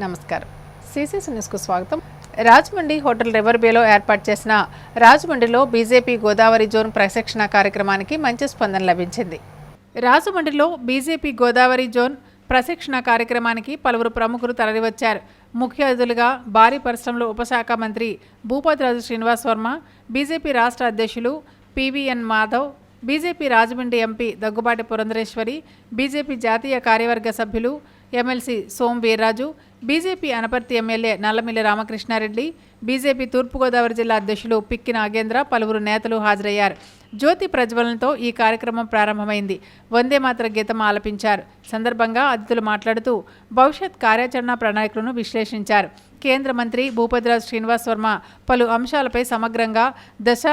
నమస్కారం. సిసిసి న్యూస్కు స్వాగతం. రాజమండ్రి హోటల్ రివర్ బేలో ఏర్పాటు చేసిన రాజమండ్రిలో బీజేపీ గోదావరి జోన్ ప్రశిక్షణ కార్యక్రమానికి మంచి స్పందన లభించింది. రాజమండ్రిలో బీజేపీ గోదావరి జోన్ ప్రశిక్షణ కార్యక్రమానికి పలువురు ప్రముఖులు తరలివచ్చారు. ముఖ్య అతిథులుగా భారీ పరిశ్రమల ఉపశాఖ మంత్రి భూపతిరాజు శ్రీనివాస్ వర్మ, బీజేపీ రాష్ట్ర అధ్యక్షులు PVN Madhav, BJP Rajahmundry MP Daggubati Purandeswari, BJP జాతీయ కార్యవర్గ సభ్యులు MLC Som Veerraju, BJP Anaparthi MLA Nallamilli Ramakrishna Reddy, BJP Turpu Godavari జిల్లా అధ్యక్షులు పిక్కి నాగేంద్ర, పలువురు నేతలు హాజరయ్యారు. జ్యోతి ప్రజ్వలనతో ఈ కార్యక్రమం ప్రారంభమైంది. వందే మాతర గీతం ఆలపించారు. సందర్భంగా అతిథులు మాట్లాడుతూ భవిష్యత్ కార్యాచరణ ప్రణాళికలను విశ్లేషించారు. కేంద్ర మంత్రి భూపతిరాజు శ్రీనివాస్ వర్మ పలు అంశాలపై సమగ్రంగా దిశ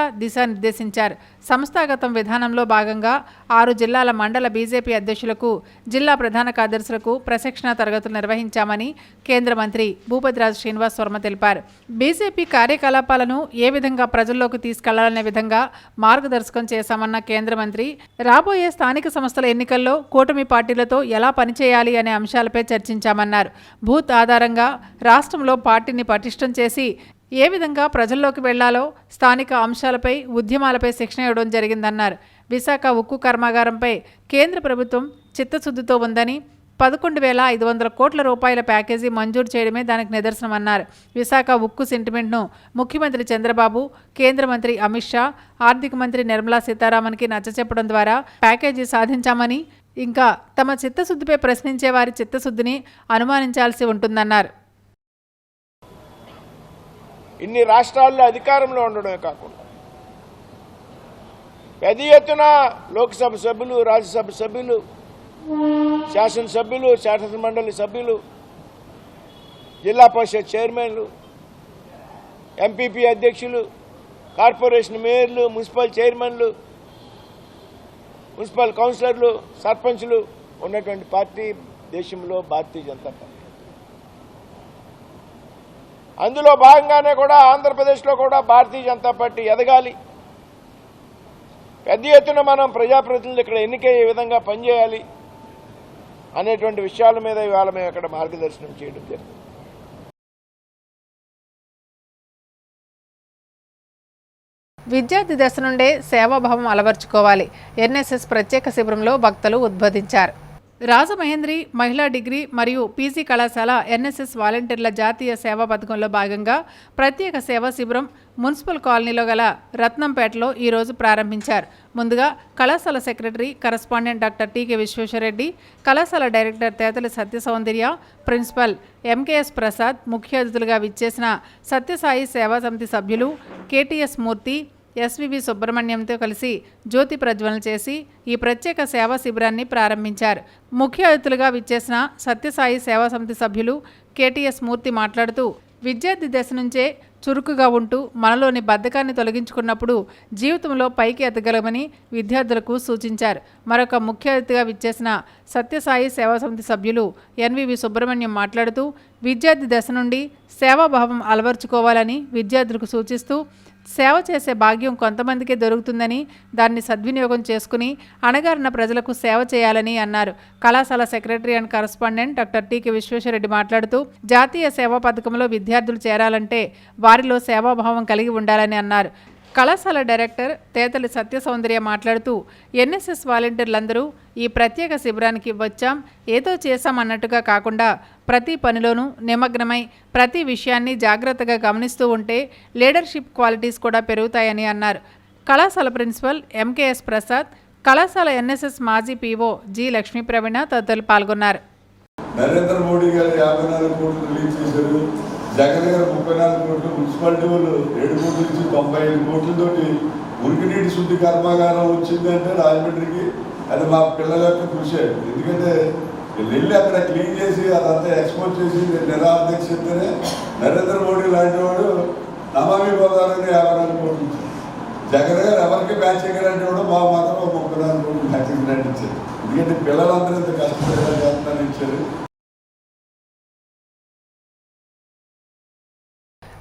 నిర్దేశించారు. సంస్థాగతం విధానంలో భాగంగా 6 జిల్లాల మండల బీజేపీ అధ్యక్షులకు, జిల్లా ప్రధాన కార్యదర్శులకు ప్రశిక్షణ తరగతులు నిర్వహించామని కేంద్ర మంత్రి భూపతిరాజు శ్రీనివాస్ వర్మ తెలిపారు. బీజేపీ కార్యకలాపాలను ఏ విధంగా ప్రజల్లోకి తీసుకెళ్లాలనే విధంగా మార్గదర్శకం చేశామన్న కేంద్ర మంత్రి రాబోయే స్థానిక సంస్థల ఎన్నికల్లో కూటమి పార్టీలతో ఎలా పనిచేయాలి అనే అంశాలపై చర్చించామన్నారు. బూత్ ఆధారంగా రాష్ట్రంలో పార్టీని పటిష్టం చేసి ఏ విధంగా ప్రజల్లోకి వెళ్లాలో స్థానిక అంశాలపై, ఉద్యమాలపై శిక్షణ ఇవ్వడం జరిగిందన్నారు. విశాఖ ఉక్కు కర్మాగారంపై కేంద్ర ప్రభుత్వం చిత్తశుద్ధితో ఉందని, 11,500 కోట్ల రూపాయల ప్యాకేజీ మంజూరు చేయడమే దానికి నిదర్శనమన్నారు. విశాఖ ఉక్కు సెంటిమెంట్ను ముఖ్యమంత్రి చంద్రబాబు, కేంద్ర మంత్రి అమిత్ షా, ఆర్థిక మంత్రి నిర్మలా సీతారామన్కి నచ్చచెప్పడం ద్వారా ప్యాకేజీ సాధించామని, ఇంకా తమ చిత్తశుద్ధిపై ప్రశ్నించే వారి చిత్తశుద్ధిని అనుమానించాల్సి ఉంటుందన్నారు. ఇన్ని రాష్ట్రాల్లో అధికారంలో ఉండడమే కాకుండా పెద్ద ఎత్తున లోక్సభ సభ్యులు, రాజ్యసభ సభ్యులు, శాసనసభ్యులు, శాసనమండలి సభ్యులు, జిల్లా పరిషత్ చైర్మన్లు, ఎంపీపీ అధ్యక్షులు, కార్పొరేషన్ మేయర్లు, మున్సిపల్ చైర్మన్లు, మున్సిపల్ కౌన్సిలర్లు, సర్పంచ్లు ఉన్నటువంటి పార్టీ దేశంలో భారతీయ జనతా పార్టీ. అందులో భాగంగానే కూడా ఆంధ్రప్రదేశ్లో కూడా భారతీయ జనతా పార్టీ ఎదగాలి, పెద్ద ఎత్తున మనం ప్రజాప్రతినిధులు ఇక్కడ ఎన్నికయ్యే విధంగా పనిచేయాలి అనేటువంటి విషయాల మీద ఇవాళ మేము ఇక్కడ మార్గదర్శనం చేయడం జరిగింది. విద్యార్థి దశ నుండే సేవాభావం అలవర్చుకోవాలి. ఎన్ఎస్ఎస్ ప్రత్యేక శిబిరంలో భక్తులు ఉద్బోధించారు. రాజమహేంద్రి మహిళా డిగ్రీ మరియు పీజీ కళాశాల ఎన్ఎస్ఎస్ వాలంటీర్ల జాతీయ సేవా పథకంలో భాగంగా ప్రత్యేక సేవా శిబిరం మున్సిపల్ కాలనీలో గల రత్నంపేటలో ఈరోజు ప్రారంభించారు. ముందుగా కళాశాల secretary correspondent doctor TK Visweswara Reddy, కళాశాల director Tetali Satya Soundarya, principal MKS Prasad ముఖ్య అతిథులుగా విచ్చేసిన సత్యసాయి సేవా సమితి సభ్యులు కేటీఎస్ మూర్తి, ఎస్వివి సుబ్రహ్మణ్యంతో కలిసి జ్యోతి ప్రజ్వలన చేసి ఈ ప్రత్యేక సేవా శిబిరాన్ని ప్రారంభించారు. ముఖ్య అతిథులుగా విచ్చేసిన సత్యసాయి సేవా సమితి సభ్యులు కేటీఎస్ మూర్తి మాట్లాడుతూ విద్యార్థి దశ నుంచే చురుకుగా ఉంటూ మనలోని బద్ధకాన్ని తొలగించుకున్నప్పుడు జీవితంలో పైకి ఎదగలమని విద్యార్థులకు సూచించారు. మరొక ముఖ్య అతిథిగా విచ్చేసిన సత్యసాయి సేవా సమితి సభ్యులు ఎన్వివి సుబ్రహ్మణ్యం మాట్లాడుతూ విద్యార్థి దశ నుండి సేవాభావం అలవర్చుకోవాలని విద్యార్థులకు సూచిస్తూ సేవ చేసే భాగ్యం కొంతమందికే దొరుకుతుందని, దాన్ని సద్వినియోగం చేసుకుని అణగారిన ప్రజలకు సేవ చేయాలని అన్నారు. కళాశాల secretary and correspondent doctor TK Vishweshwar Reddy మాట్లాడుతూ జాతీయ సేవా పథకంలో విద్యార్థులు చేరాలంటే వారిలో సేవాభావం కలిగి ఉండాలని అన్నారు. కళాశాల డైరెక్టర్ తేతలి సత్యసౌందర్య మాట్లాడుతూ ఎన్ఎస్ఎస్ వాలంటీర్లందరూ ఈ ప్రత్యేక శిబిరానికి వచ్చాం, ఏదో చేశాం అన్నట్టుగా కాకుండా ప్రతి పనిలోనూ నిమగ్నమై ప్రతి విషయాన్ని జాగ్రత్తగా గమనిస్తూ ఉంటే లీడర్షిప్ క్వాలిటీస్ కూడా పెరుగుతాయని అన్నారు. కళాశాల ప్రిన్సిపల్ ఎంకేఎస్ ప్రసాద్, కళాశాల ఎన్ఎస్ఎస్ మాజీ పీఓ జి లక్ష్మీ ప్రవీణ తదితరులు పాల్గొన్నారు. నరేంద్ర మోడీ గారు 54 కోట్లు రిలీజ్ చేశారు. జగన్ గారు 34 కోట్లు, మున్సిపాలిటీ వాళ్ళు 7 కోట్ల నుంచి 95 కోట్లతోటి ఉరికినీటి శుద్ధి కర్మాగారం వచ్చిందంటే రాజమండ్రికి అది మా పిల్లల యొక్క కృషి. ఎందుకంటే వెళ్ళి అక్కడ క్లీన్ చేసి అదంతా ఎక్స్పోర్ట్ చేసి నిరాధ్యక్షతనే నరేంద్ర మోడీ లాంటి వాడు నమామి గోదావరి 54 కోట్లు ఇచ్చారు. జగన్ గారు ఎవరికి మ్యాచింగ్ గ్రాంట్ ఇవ్వడం, మా మాత్రం 34 కోట్లు మ్యాచింగ్ గ్రాంట్ ఇచ్చారు. ఎందుకంటే పిల్లలందరూ ఇంత కష్టపడి చేస్తానని ఇచ్చారు.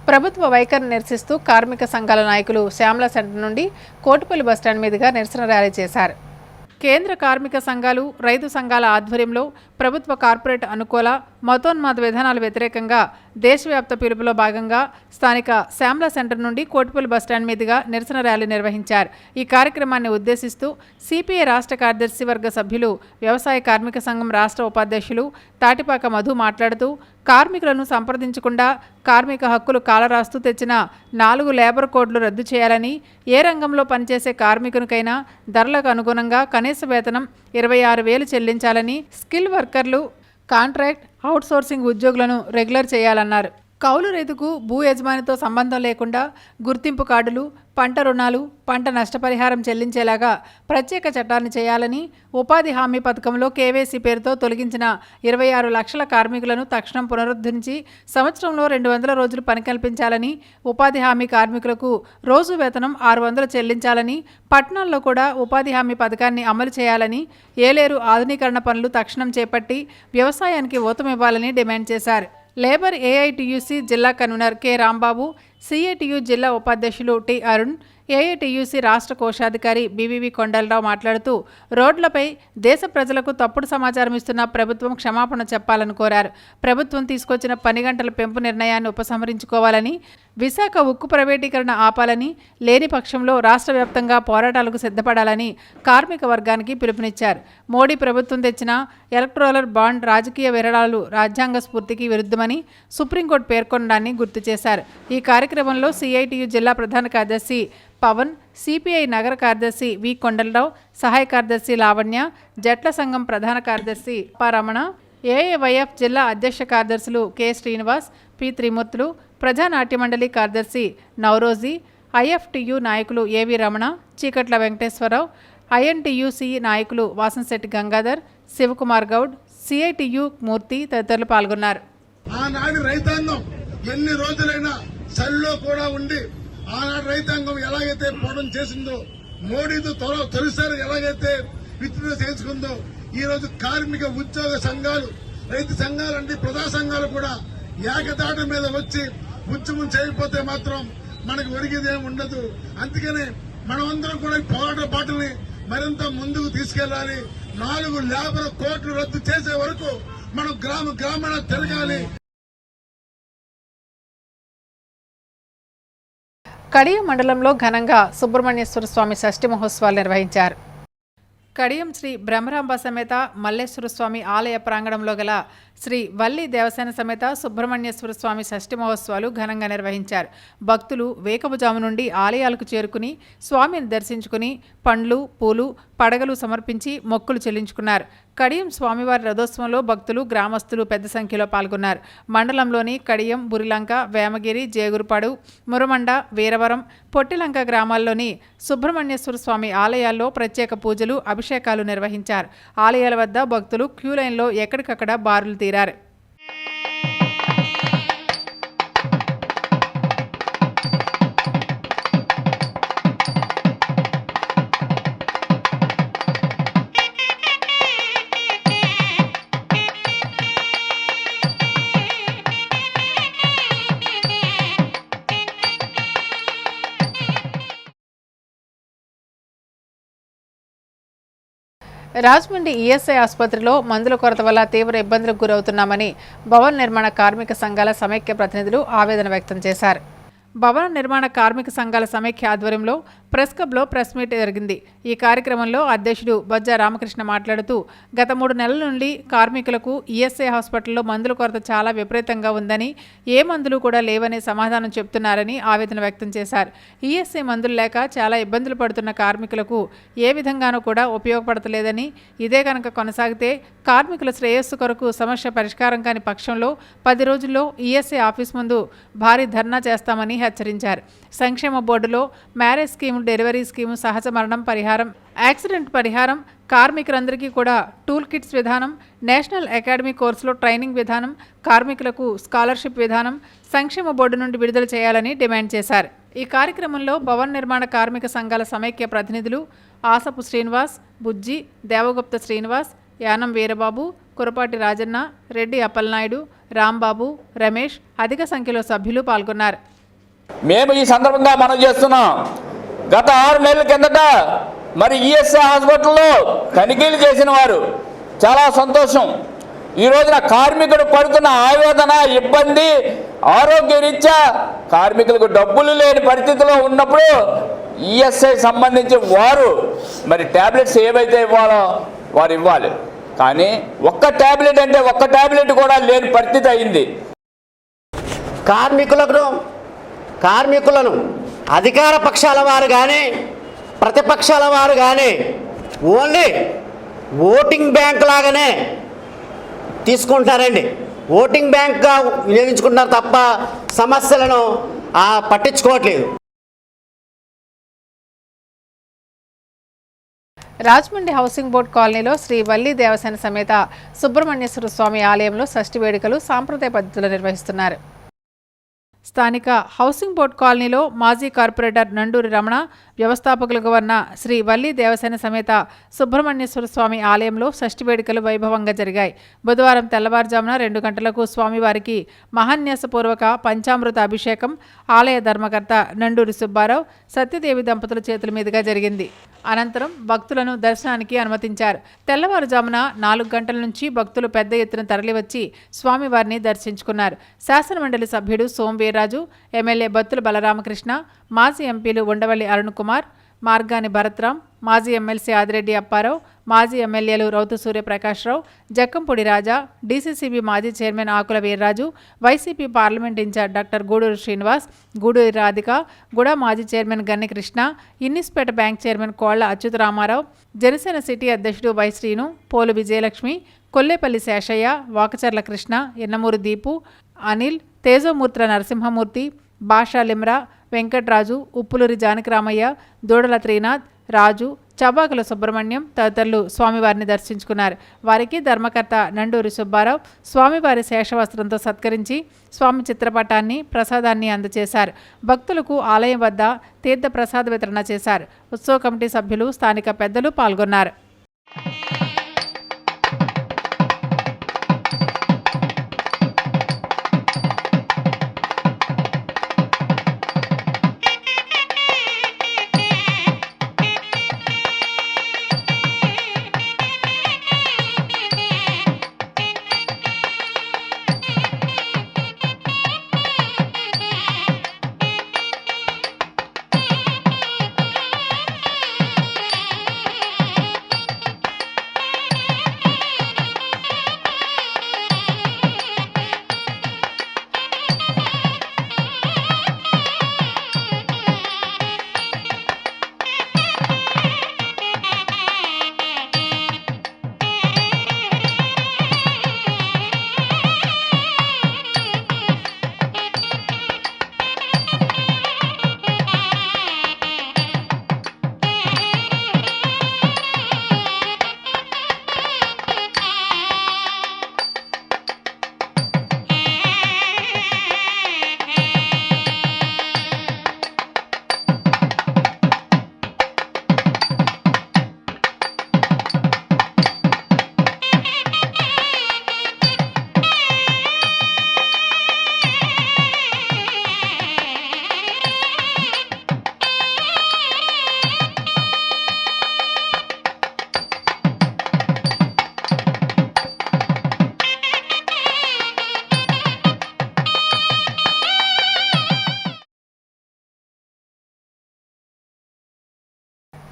ప్రభుత్వ వైఖరిని నిరసిస్తూ కార్మిక సంఘాల నాయకులు శ్యామల సెంటర్ నుండి కోటిపల్లి బస్టాండ్ మీదుగా నిరసన ర్యాలీ చేశారు. కేంద్ర కార్మిక సంఘాలు, రైతు సంఘాల ఆధ్వర్యంలో ప్రభుత్వ కార్పొరేట్ అనుకూల మతోన్మాద విధానాల వ్యతిరేకంగా దేశవ్యాప్త పిలుపులో భాగంగా స్థానిక శ్యామ్లా సెంటర్ నుండి కోటిపల్లి బస్టాండ్ మీదుగా నిరసన ర్యాలీ నిర్వహించారు. ఈ కార్యక్రమాన్ని ఉద్దేశిస్తూ సిపిఐ రాష్ట్ర కార్యదర్శి వర్గ సభ్యులు, వ్యవసాయ కార్మిక సంఘం రాష్ట్ర ఉపాధ్యక్షులు తాటిపాక మధు మాట్లాడుతూ కార్మికులను సంప్రదించకుండా కార్మిక హక్కులు కాలరాస్తూ తెచ్చిన 4 లేబర్ కోడ్లు రద్దు చేయాలని, ఏ రంగంలో పనిచేసే కార్మికునికైనా ధరలకు అనుగుణంగా కనీస వేతనం 26,000 చెల్లించాలని, స్కిల్ వర్కర్లు, కాంట్రాక్ట్, అవుట్సోర్సింగ్ ఉద్యోగులను రెగ్యులర్ చేయాలన్నారు. కౌలు రైతుకు భూ యజమానితో సంబంధం లేకుండా గుర్తింపు కార్డులు, పంట రుణాలు, పంట నష్టపరిహారం చెల్లించేలాగా ప్రత్యేక చట్టాన్ని చేయాలని, ఉపాధి హామీ పథకంలో కేవైసీ పేరుతో తొలగించిన 26 లక్షల కార్మికులను తక్షణం పునరుద్ధరించి సంవత్సరంలో 200 రోజులు పని కల్పించాలని, ఉపాధి హామీ కార్మికులకు రోజు వేతనం 600 చెల్లించాలని, పట్టణాల్లో కూడా ఉపాధి హామీ పథకాన్ని అమలు చేయాలని, ఏలేరు ఆధునీకరణ పనులు తక్షణం చేపట్టి వ్యవసాయానికి ఊతమివ్వాలని డిమాండ్ చేశారు. లేబర్ ఏఐటియుసి జిల్లా కన్వీనర్ కె రాంబాబు, సిఐటియు జిల్లా ఉపాధ్యక్షులు టి అరుణ్, ఏఐటియుసి రాష్ట్ర కోశాధికారి బివివి కొండలరావు మాట్లాడుతూ రోడ్లపై దేశ ప్రజలకు తప్పుడు సమాచారం ఇస్తున్న ప్రభుత్వం క్షమాపణ చెప్పాలని కోరారు. ప్రభుత్వం తీసుకొచ్చిన పని గంటల పెంపు నిర్ణయాన్ని ఉపసంహరించుకోవాలని, విశాఖ ఉక్కు ప్రైవేటీకరణ ఆపాలని, లేని పక్షంలో రాష్ట్ర వ్యాప్తంగా పోరాటాలకు సిద్ధపడాలని కార్మిక వర్గానికి పిలుపునిచ్చారు. మోడీ ప్రభుత్వం తెచ్చిన ఎలక్టోరల్ బాండ్ రాజకీయ విరాళాలు రాజ్యాంగ స్ఫూర్తికి విరుద్ధమని సుప్రీంకోర్టు పేర్కొనడాన్ని గుర్తు చేశారు. ఈ కార్యక్రమంలో సిఐటియు జిల్లా ప్రధాన కార్యదర్శి పవన్, సిపిఐ నగర కార్యదర్శి వి కొండలరావు, సహాయ కార్యదర్శి లావణ్య, జట్ల సంఘం ప్రధాన కార్యదర్శి రమణ, ఏఏవైఎఫ్ జిల్లా అధ్యక్ష కార్యదర్శులు కె శ్రీనివాస్, పి త్రిమూర్తులు, ప్రజానాట్య మండలి కార్యదర్శి నవరోజీ, ఐఎఫ్టియు నాయకులు ఏవి రమణ, చీకట్ల వెంకటేశ్వరరావు, ఐఎన్టీయూసి నాయకులు వాసంశెట్టి గంగాధర్, శివకుమార్ గౌడ్, సిఐటియు మూర్తి తదితరులు పాల్గొన్నారు. ఆనాడు రైతాంగం ఎన్ని రోజులైనా చలిలో కూడా ఉండి ఆనాడు రైతాంగం ఎలాగైతే పోవడం చేసిందో, మోడీతో తొలిసారి ఎలాగైతే విత్డ్రా చేసుకుందో, ఈ రోజు కార్మిక ఉద్యోగ సంఘాలు, రైతు సంఘాలంటే ప్రజా సంఘాలు కూడా ఏకతాటి మీద వచ్చి ఉద్యమం చేయకపోతే మాత్రం మనకు ఒరిగేదేం ఉండదు. అందుకనే మనమందరం కూడా పోరాట పాటల్ని మరింత ముందుకు తీసుకెళ్లాలి. 4 లేబర్ కోట్లు రద్దు చేసే వరకు మనం గ్రామాల తిరగాలి. కడియం మండలంలో ఘనంగా సుబ్రహ్మణ్యేశ్వర స్వామి షష్ఠి మహోత్సవాలు నిర్వహించారు. కడియం శ్రీ బ్రహ్మరాంబ సమేత మల్లేశ్వర స్వామి ఆలయ ప్రాంగణంలో గల శ్రీ వల్లి దేవసేన సమేత సుబ్రహ్మణ్యేశ్వర స్వామి షష్ఠి మహోత్సవాలు ఘనంగా నిర్వహించారు. భక్తులు వేకముజాము నుండి ఆలయాలకు చేరుకుని స్వామిని దర్శించుకుని పండ్లు, పూలు, పడగలు సమర్పించి మొక్కులు చెల్లించుకున్నారు. కడియం స్వామివారి రథోత్సవంలో భక్తులు, గ్రామస్తులు పెద్ద సంఖ్యలో పాల్గొన్నారు. మండలంలోని కడియం, బురిలంక, వేమగిరి, జేగురుపాడు, మురమండ, వీరవరం, పొట్టిలంక గ్రామాల్లోని సుబ్రహ్మణ్యేశ్వర స్వామి ఆలయాల్లో ప్రత్యేక పూజలు, అభిషేకాలు నిర్వహించారు. ఆలయాల వద్ద భక్తులు క్యూ లైన్లో ఎక్కడికక్కడ బారులు తీరారు. రాజమండ్రి ఈఎస్ఐ ఆసుపత్రిలో మందుల కొరత వల్ల తీవ్ర ఇబ్బందులకు గురవుతున్నామని భవన నిర్మాణ కార్మిక సంఘాల సమైక్య ప్రతినిధులు ఆవేదన వ్యక్తం చేశారు. భవన నిర్మాణ కార్మిక సంఘాల సమైక్య ఆధ్వర్యంలో ప్రెస్ క్లబ్లో ప్రెస్ మీట్ జరిగింది. ఈ కార్యక్రమంలో అధ్యక్షుడు బొజ్జ రామకృష్ణ మాట్లాడుతూ గత 3 నెలల నుండి కార్మికులకు ఈఎస్ఐ హాస్పిటల్లో మందుల కొరత చాలా విపరీతంగా ఉందని, ఏ మందులు కూడా లేవని సమాధానం చెప్తున్నారని ఆవేదన వ్యక్తం చేశారు. ఈఎస్ఐ మందులు లేక చాలా ఇబ్బందులు పడుతున్న కార్మికులకు ఏ విధంగానూ కూడా ఉపయోగపడతలేదని, ఇదే కనుక కొనసాగితే కార్మికుల శ్రేయస్సు కొరకు సమస్య పరిష్కారం కాని పక్షంలో 10 రోజుల్లో ఈఎస్ఐ ఆఫీస్ ముందు భారీ ధర్నా చేస్తామని హెచ్చరించారు. సంక్షేమ బోర్డులో మ్యారేజ్ స్కీమ్, డెలివరీ స్కీము, సహజ మరణం పరిహారం, యాక్సిడెంట్ పరిహారం, కార్మికులందరికీ కూడా టూల్ కిట్స్ విధానం, నేషనల్ అకాడమీ కోర్సులో ట్రైనింగ్ విధానం, కార్మికులకు స్కాలర్షిప్ విధానం సంక్షేమ బోర్డు నుండి విడుదల చేయాలని డిమాండ్ చేశారు. ఈ కార్యక్రమంలో భవన నిర్మాణ కార్మిక సంఘాల సమైక్య ప్రతినిధులు ఆసపు శ్రీనివాస్, బుజ్జి, దేవగుప్త శ్రీనివాస్, యానం వీరబాబు, కురపాటి రాజన్న, రెడ్డి అప్పలనాయుడు, రాంబాబు, రమేష్ అధిక సంఖ్యలో సభ్యులు పాల్గొన్నారు. మేము ఈ సందర్భంగా మనం చేస్తున్నాం. గత 6 నెలల కిందట మరి ఈఎస్ఐ హాస్పిటల్లో తనిఖీలు చేసిన వారు చాలా సంతోషం. ఈ రోజున కార్మికుడు పడుతున్న ఆవేదన, ఇబ్బంది, ఆరోగ్యరీత్యా కార్మికులకు డబ్బులు లేని పరిస్థితిలో ఉన్నప్పుడు ఈఎస్ఐ సంబంధించి వారు మరి ట్యాబ్లెట్స్ ఏవైతే ఇవ్వాలో వారు ఇవ్వాలి. కానీ ఒక్క ట్యాబ్లెట్ అంటే ఒక్క ట్యాబ్లెట్ కూడా లేని పరిస్థితి అయింది. కార్మికులను అధికార పక్షాల వారు కానీ ప్రతిపక్షాల వారు కానీ ఓన్లీ ఓటింగ్ బ్యాంక్ లాగానే తీసుకుంటారండి. ఓటింగ్ బ్యాంక్గా వినియోగించుకుంటున్నారు తప్ప సమస్యలను పట్టించుకోవట్లేదు. రాజమండ్రి హౌసింగ్ బోర్డ్ కాలనీలో శ్రీ వల్లి దేవసేన సమేత సుబ్రహ్మణ్యేశ్వర స్వామి ఆలయంలో షష్ఠి వేడుకలు సాంప్రదాయ పద్ధతిలో నిర్వహిస్తున్నారు. స్థానిక హౌసింగ్ బోర్డ్ కాలనీలో మాజీ కార్పొరేటర్ నండూరి రమణ వ్యవస్థాపకులుగా ఉన్న శ్రీ వల్లి దేవసేన సమేత సుబ్రహ్మణ్యేశ్వర స్వామి ఆలయంలో షష్ఠి వేడుకలు వైభవంగా జరిగాయి. బుధవారం తెల్లవారుజామున 2 గంటలకు స్వామివారికి మహాన్యాసపూర్వక పంచామృత అభిషేకం ఆలయ ధర్మకర్త నండూరి సుబ్బారావు, సత్యదేవి దంపతుల చేతుల మీదుగా జరిగింది. అనంతరం భక్తులను దర్శనానికి అనుమతించారు. తెల్లవారుజామున 4 గంటల నుంచి భక్తులు పెద్ద ఎత్తున తరలివచ్చి స్వామివారిని దర్శించుకున్నారు. శాసనమండలి సభ్యుడు సోంవీర్రాజు, ఎమ్మెల్యే బత్తుల బలరామకృష్ణ, మాజీ ఎంపీలు ఉండవల్లి అరుణ్ కుమార్, మార్గాని భరత్రాం, మాజీ ఎమ్మెల్సీ ఆదిరెడ్డి అప్పారావు, మాజీ ఎమ్మెల్యేలు రౌతు సూర్యప్రకాశ్రావు, జక్కంపూడి రాజా, డీసీసీబీ మాజీ chairman Akula Veerraju, YCP parliament in charge doctor Guduru Srinivas, Guduri Radhika, GUDA మాజీ chairman Ganni Krishna, Innispeta bank chairman Kolla Achyuta Ramarao, Janasena city అధ్యక్షుడు వై శ్రీను, పోలు విజయలక్ష్మి, కొల్లేపల్లి శేషయ్య, వాకచర్ల కృష్ణ, ఎన్నమూరు దీపు, అనిల్, తేజోమూర్తుల నరసింహమూర్తి, భాషా లిమ్రా, వెంకట్రాజు, ఉప్పులూరి జానకిరామయ్య, దూడల త్రీనాథ్, రాజు, చబాకుల సుబ్రహ్మణ్యం తదితరులు స్వామివారిని దర్శించుకున్నారు. వారికి ధర్మకర్త నండూరి సుబ్బారావు స్వామివారి శేషవస్త్రంతో సత్కరించి స్వామి చిత్రపటాన్ని, ప్రసాదాన్ని అందజేశారు. భక్తులకు ఆలయం వద్ద తీర్థ ప్రసాద వితరణ చేశారు. ఉత్సవ కమిటీ సభ్యులు, స్థానిక పెద్దలు పాల్గొన్నారు.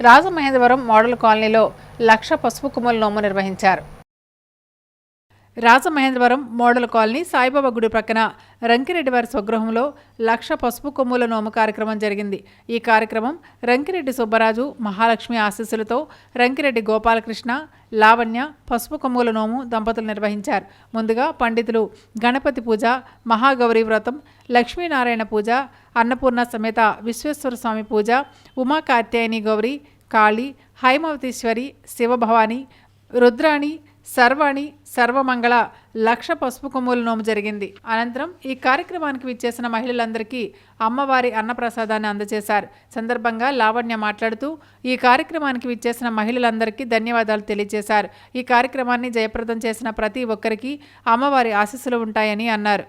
రాజమహేంద్రవరం మోడల్ కాలనీలో 1,00,000 పసుపు కొమ్ముల నోము నిర్వహించారు. రాజమహేంద్రవరం మోడల్ కాలనీ సాయిబాబా గుడి ప్రక్కన రంకిరెడ్డి వారి స్వగృహంలో 1,00,000 పసుపు కొమ్ముల నోము కార్యక్రమం జరిగింది. ఈ కార్యక్రమం రంకిరెడ్డి సుబ్బరాజు, మహాలక్ష్మి ఆశీస్సులతో రంకిరెడ్డి గోపాలకృష్ణ, లావణ్య పసుపు కొమ్ముల నోము దంపతులు నిర్వహించారు. ముందుగా పండితులు గణపతి పూజ, మహాగౌరీ వ్రతం, లక్ష్మీనారాయణ పూజ, అన్నపూర్ణ సమేత విశ్వేశ్వర స్వామి పూజ, ఉమా కార్త్యాయని గౌరి, కాళీ, హైమవతీశ్వరి, శివభవాని, రుద్రాణి, సర్వాణి, సర్వమంగళ 1,00,000 పసుపు కొమ్ముల నోము జరిగింది. అనంతరం ఈ కార్యక్రమానికి విచ్చేసిన మహిళలందరికీ అమ్మవారి అన్నప్రసాదాన్ని అందజేశారు. సందర్భంగా లావణ్య మాట్లాడుతూ ఈ కార్యక్రమానికి విచ్చేసిన మహిళలందరికీ ధన్యవాదాలు తెలియజేశారు. ఈ కార్యక్రమాన్ని జయప్రదం చేసిన ప్రతి ఒక్కరికి అమ్మవారి ఆశీస్సులు ఉంటాయని అన్నారు.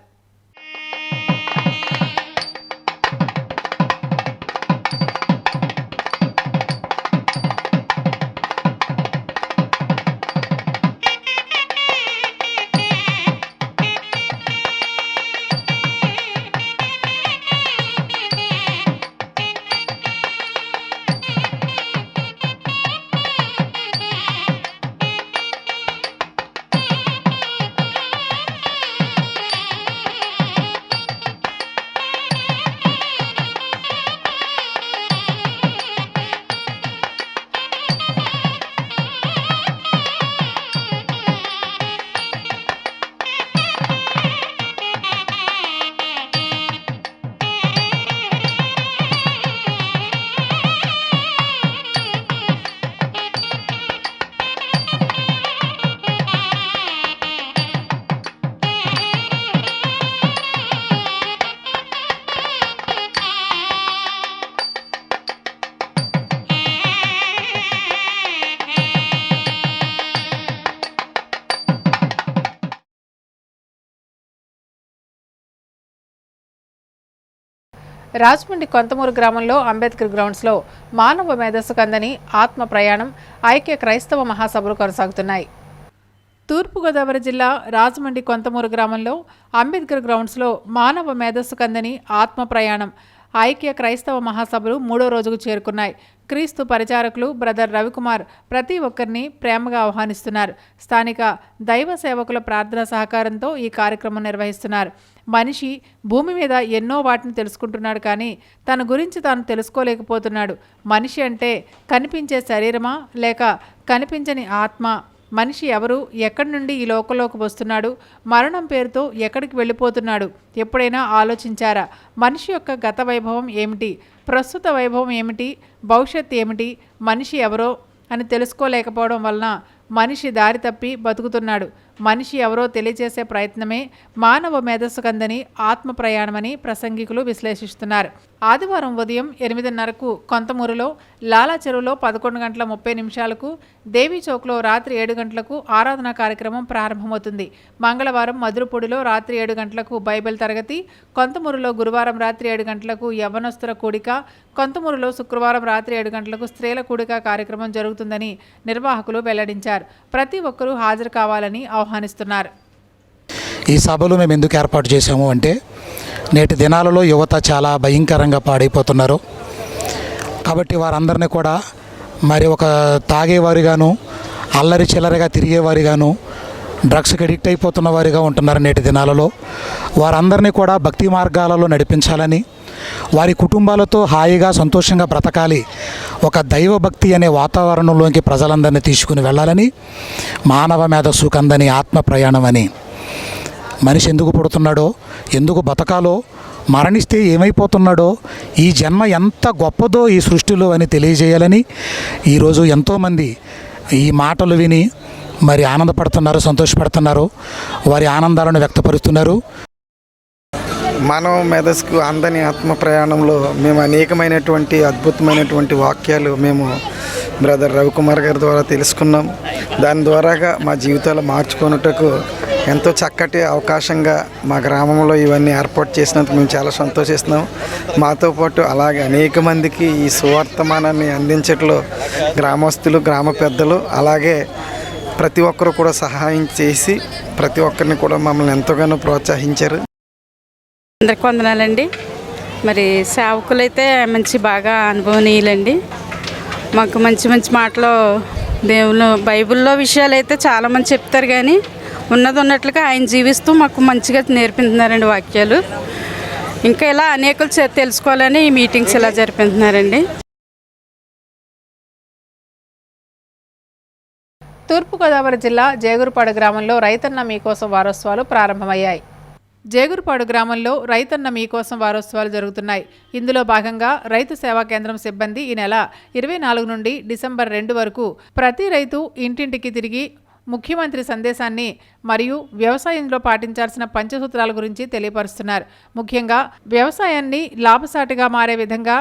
రాజమండ్రి కొంతమూరు గ్రామంలో అంబేద్కర్ గ్రౌండ్స్లో మానవ మేధస్సు కందని ఆత్మ ప్రయాణం ఐక్య క్రైస్తవ మహాసభలు కొనసాగుతున్నాయి. తూర్పుగోదావరి జిల్లా రాజమండ్రి కొంతమూరు గ్రామంలో అంబేద్కర్ గ్రౌండ్స్లో మానవ మేధస్సు కందని ఆత్మ ప్రయాణం ఐక్య క్రైస్తవ మహాసభలు 3వ రోజుకు చేరుకున్నాయి. క్రీస్తు పరిచారకులు బ్రదర్ రవికుమార్ ప్రతి ఒక్కరిని ప్రేమగా ఆహ్వానిస్తున్నారు. స్థానిక దైవ సేవకుల ప్రార్థన సహకారంతో ఈ కార్యక్రమం నిర్వహిస్తున్నారు. మనిషి భూమి మీద ఎన్నో వాటిని తెలుసుకుంటున్నాడు, కానీ తన గురించి తాను తెలుసుకోలేకపోతున్నాడు. మనిషి అంటే కనిపించే శరీరమా లేక కనిపించని ఆత్మ? మనిషి ఎవరు? ఎక్కడి నుండి ఈ లోకంలోకి వస్తున్నాడు? మరణం పేరుతో ఎక్కడికి వెళ్ళిపోతున్నాడు? ఎప్పుడైనా ఆలోచించారా? మనిషి యొక్క గత వైభవం ఏమిటి? ప్రస్తుత వైభవం ఏమిటి? భవిష్యత్తు ఏమిటి? మనిషి ఎవరో అని తెలుసుకోలేకపోవడం వలన మనిషి దారి తప్పి బతుకుతున్నాడు. మనిషి ఎవరో తెలియజేసే ప్రయత్నమే మానవ మేధస్సు కందని ఆత్మ ప్రయాణమని ప్రసంగికులు విశ్లేషిస్తున్నారు. ఆదివారం ఉదయం 8:30కు కొంతమూరులో లాలా చెరువులో 11:30 దేవీ చౌక్లో రాత్రి 7 గంటలకు ఆరాధనా కార్యక్రమం ప్రారంభమవుతుంది. మంగళవారం మధురపూడిలో రాత్రి 7 గంటలకు బైబిల్ తరగతి, కొంతమూరులో గురువారం రాత్రి 7 గంటలకు యవ్వనస్తుల కూడిక, కొంతమూరులో శుక్రవారం రాత్రి 7 గంటలకు స్త్రీల కూడిక కార్యక్రమం జరుగుతుందని నిర్వాహకులు వెల్లడించారు. ప్రతి ఒక్కరూ హాజరు కావాలని ఆహ్వానిస్తున్నారు. ఈ సభలు మేము ఎందుకు ఏర్పాటు చేశాము అంటే, నేటి దినాలలో యువత చాలా భయంకరంగా పాడైపోతున్నారు. కాబట్టి వారందరినీ కూడా మరి ఒక తాగేవారిగాను, అల్లరి చిల్లరగా తిరిగేవారిగాను, డ్రగ్స్కి అడిక్ట్ అయిపోతున్న వారిగా ఉంటున్నారు. నేటి దినాలలో వారందరినీ కూడా భక్తి మార్గాలలో నడిపించాలని, వారి కుటుంబాలతో హాయిగా సంతోషంగా బ్రతకాలి, ఒక దైవభక్తి అనే వాతావరణంలోకి ప్రజలందరినీ తీసుకుని వెళ్ళాలని మానవ మేధస్సు కందని ఆత్మ ప్రయాణం అని, మనిషి ఎందుకు పుడుతున్నాడో, ఎందుకు బతకాలో, మరణిస్తే ఏమైపోతున్నాడో, ఈ జన్మ ఎంత గొప్పదో ఈ సృష్టిలో అని తెలియజేయాలని ఈరోజు ఎంతోమంది ఈ మాటలు విని మరి ఆనందపడుతున్నారు, సంతోషపడుతున్నారు, వారి ఆనందాలను వ్యక్తపరుస్తున్నారు. మానవ మేధస్సుకు అందని ఆత్మ ప్రయాణంలో మేము అనేకమైనటువంటి అద్భుతమైనటువంటి వాక్యాలు మేము బ్రదర్ రవికుమార్ గారి ద్వారా తెలుసుకున్నాం. దాని ద్వారాగా మా జీవితాలు మార్చుకొనుటకు ఎంతో చక్కటి అవకాశంగా మా గ్రామంలో ఇవన్నీ ఏర్పాటు చేసినందుకు మేము చాలా సంతోషిస్తున్నాం. మాతో పాటు అలాగే అనేక మందికి ఈ సువర్తమానాన్ని అందించట్లో గ్రామస్తులు, గ్రామ పెద్దలు, అలాగే ప్రతి ఒక్కరు కూడా సహాయం చేసి ప్రతి ఒక్కరిని కూడా మమ్మల్ని ఎంతగానో ప్రోత్సహించారు. అందరికి వందనాలండి. మరి సేవకులైతే బాగా అనుభవనీయులండి. మాకు మంచి మంచి మాటలు దేవుళ్ళు బైబిల్లో విషయాలు అయితే చాలామంది చెప్తారు, కానీ ఉన్నది ఉన్నట్లుగా ఆయన జీవిస్తూ మాకు మంచిగా నేర్పిస్తున్నారండి వాక్యాలు. ఇంకా ఇలా అనేకులు తెలుసుకోవాలని ఈ మీటింగ్స్ ఇలా జరిపిస్తున్నారండి. తూర్పుగోదావరి జిల్లా జేగురుపాడు గ్రామంలో రైతన్న మీకోసం వారోత్సవాలు ప్రారంభమయ్యాయి. జేగురుపాడు గ్రామంలో రైతన్న మీకోసం వారోత్సవాలు జరుగుతున్నాయి. ఇందులో భాగంగా రైతు సేవా కేంద్రం సిబ్బంది ఈ నెల 24 నుండి డిసెంబర్ 2 వరకు ప్రతి రైతు ఇంటింటికి తిరిగి ముఖ్యమంత్రి సందేశాన్ని మరియు వ్యవసాయంలో పాటించాల్సిన పంచసూత్రాల గురించి తెలియపరుస్తున్నారు. ముఖ్యంగా వ్యవసాయాన్ని లాభసాటిగా మారే విధంగా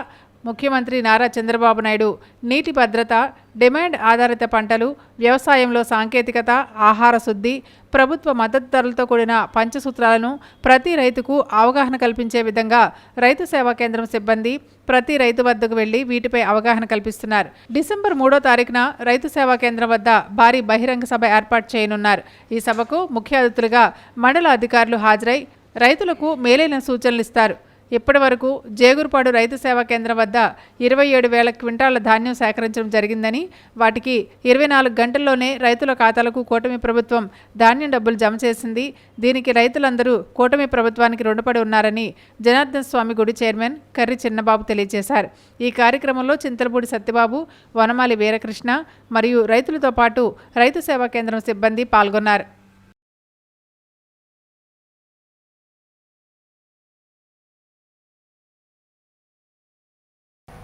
ముఖ్యమంత్రి నారా చంద్రబాబు నాయుడు నీటి భద్రత, డిమాండ్ ఆధారిత పంటలు, వ్యవసాయంలో సాంకేతికత, ఆహార శుద్ధి, ప్రభుత్వ మద్దతు ధరలతో కూడిన పంచసూత్రాలను ప్రతి రైతుకు అవగాహన కల్పించే విధంగా రైతు సేవా కేంద్రం సిబ్బంది ప్రతి రైతు వద్దకు వెళ్లి వీటిపై అవగాహన కల్పిస్తున్నారు. డిసెంబర్ 3వ తారీఖున రైతు సేవా కేంద్రం వద్ద భారీ బహిరంగ సభ ఏర్పాటు చేయనున్నారు. ఈ సభకు ముఖ్య అతిథులుగా మండల అధికారులు హాజరై రైతులకు మేలైన సూచనలు ఇస్తారు. ఇప్పటి వరకు జేగురుపాడు రైతు సేవా కేంద్రం వద్ద 27,000 క్వింటాళ్ల ధాన్యం సేకరించడం జరిగిందని, వాటికి 24 గంటల్లోనే రైతుల ఖాతాలకు కూటమి ప్రభుత్వం ధాన్యం డబ్బులు జమ చేసింది. దీనికి రైతులందరూ కూటమి ప్రభుత్వానికి రుణపడి ఉన్నారని జనార్దన స్వామి గుడి చైర్మన్ కర్రి చిన్నబాబు తెలియజేశారు. ఈ కార్యక్రమంలో చింతలపూడి సత్యబాబు, వనమాలి వీరకృష్ణ మరియు రైతులతో పాటు రైతు సేవా కేంద్రం సిబ్బంది పాల్గొన్నారు.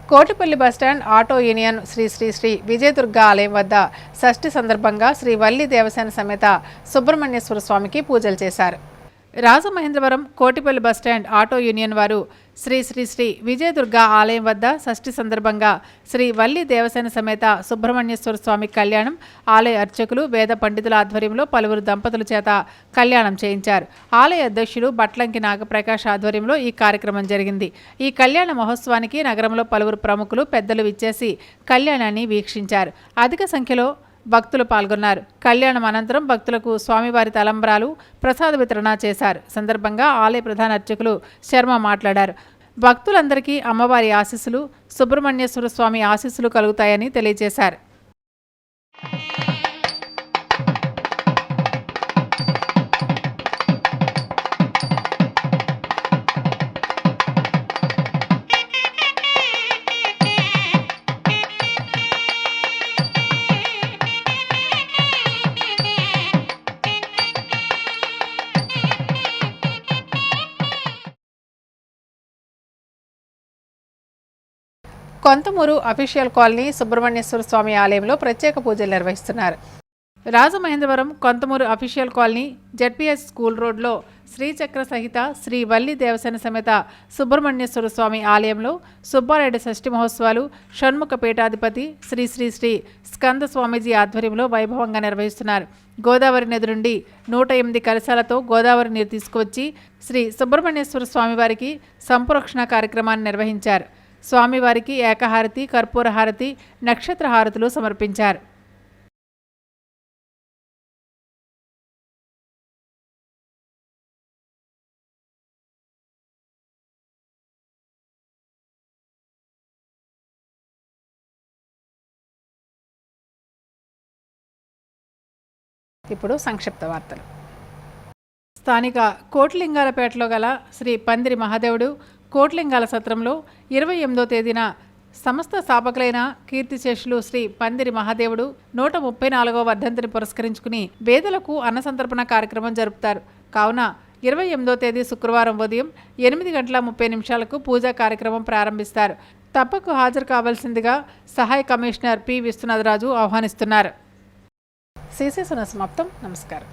Kotipalli bus stand auto union Sri Sri Sri Vijayadurga ఆలయం వద్ద షష్ఠి సందర్భంగా శ్రీ వల్లి దేవసేన సమేత సుబ్రహ్మణ్యేశ్వర స్వామికి పూజలు చేశారు. Rajamahendravaram Kotipalli bus stand auto union వారు శ్రీ శ్రీ శ్రీ విజయదుర్గ ఆలయం వద్ద షష్ఠి సందర్భంగా శ్రీ వల్లి దేవసేన సమేత సుబ్రహ్మణ్యేశ్వర స్వామి కళ్యాణం ఆలయ అర్చకులు వేద పండితుల ఆధ్వర్యంలో పలువురు దంపతుల చేత కళ్యాణం చేయించారు. ఆలయ అధ్యక్షులు బట్లంకి నాగప్రకాష్ ఆధ్వర్యంలో ఈ కార్యక్రమం జరిగింది. ఈ కళ్యాణ మహోత్సవానికి నగరంలో పలువురు ప్రముఖులు పెద్దలు విచ్చేసి కళ్యాణాన్ని వీక్షించారు. అధిక సంఖ్యలో భక్తులు పాల్గొన్నారు. కళ్యాణం అనంతరం భక్తులకు స్వామివారి తలంబ్రాలు ప్రసాద వితరణ చేశారు. సందర్భంగా ఆలయ ప్రధాన అర్చకులు శర్మ మాట్లాడారు. భక్తులందరికీ అమ్మవారి ఆశీస్సులు, సుబ్రహ్మణ్యేశ్వర స్వామి ఆశీస్సులు కలుగుతాయని తెలియజేశారు. కొంతమూరు అఫీషియల్ కాలనీ సుబ్రహ్మణ్యేశ్వర స్వామి ఆలయంలో ప్రత్యేక పూజలు నిర్వహిస్తున్నారు. Rajamahendravaram Konthamuru official colony ZPS school రోడ్లో శ్రీచక్ర సహిత శ్రీ వల్లి దేవసేన సమేత సుబ్రహ్మణ్యేశ్వర స్వామి ఆలయంలో సుబ్బారెడ్డి షష్ఠి మహోత్సవాలు షణ్ముఖ పీఠాధిపతి శ్రీ శ్రీ శ్రీ స్కంద స్వామీజీ ఆధ్వర్యంలో వైభవంగా నిర్వహిస్తున్నారు. గోదావరి నది నుండి 108 కలశాలతో గోదావరి నీరు తీసుకువచ్చి శ్రీ సుబ్రహ్మణ్యేశ్వర స్వామివారికి సంప్రోక్షణ కార్యక్రమాన్ని నిర్వహించారు. స్వామివారికి ఏకహారతి, కర్పూర హారతి, నక్షత్ర హారతులు సమర్పించారు. ఇప్పుడు సంక్షిప్త వార్తలు. స్థానిక కోట్లింగాలపేటలో గల శ్రీ పందిరి మహాదేవుడు కోట్లింగాల సత్రంలో 28వ తేదీన సమస్త స్థాపకులైన కీర్తిశేషులు శ్రీ పందిరి మహాదేవుడు 134వ వర్ధంతిని పురస్కరించుకుని పేదలకు అన్నసంతర్పణ కార్యక్రమం జరుపుతారు. కావున 28వ తేదీ శుక్రవారం ఉదయం 8:30 పూజా కార్యక్రమం ప్రారంభిస్తారు. తప్పకు హాజరు కావాల్సిందిగా సహాయ కమిషనర్ పి. విశ్వనాథరాజు ఆహ్వానిస్తున్నారు. సమాప్తం. నమస్కారం.